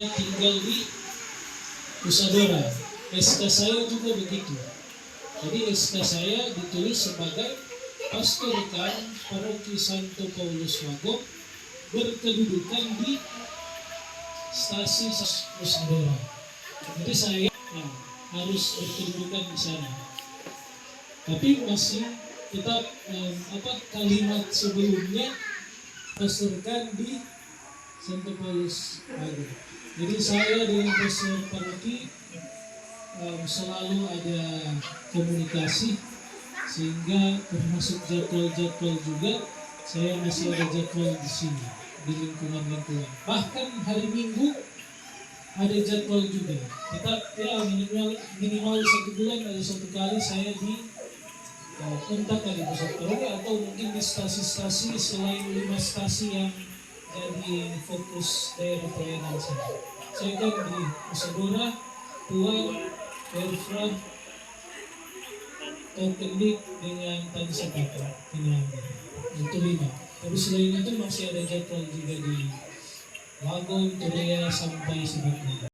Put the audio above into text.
tinggal di Usadora. SK saya juga begitu. Jadi SK saya ditulis sebagai Pastor Rekan Paroki Santo Paulus Magok berkedudukan di stasi Usadora. Jadi saya harus berkedudukan di sana. Tapi masih tetap kalimat sebelumnya Pastorkan di Santo Paulus Magok. Jadi saya dengan pastor paroki selalu ada komunikasi, sehingga termasuk jadwal-jadwal juga saya masih ada jadwal di sini di lingkungan. Bahkan hari Minggu ada jadwal juga. Tetap ya minimal 1 bulan ada 1 kali saya di kontak dari pusat paroki atau mungkin di stasi-stasi selain 5 stasi yang jadi fokus daerah pelayanan saya. Saya kan di Usadora, Tuan, Erfra, Tokendik dengan Tani Sapaka. Itu 5. Tapi selain itu masih ada jadwal juga di Lagon, Korea sampai sebaliknya.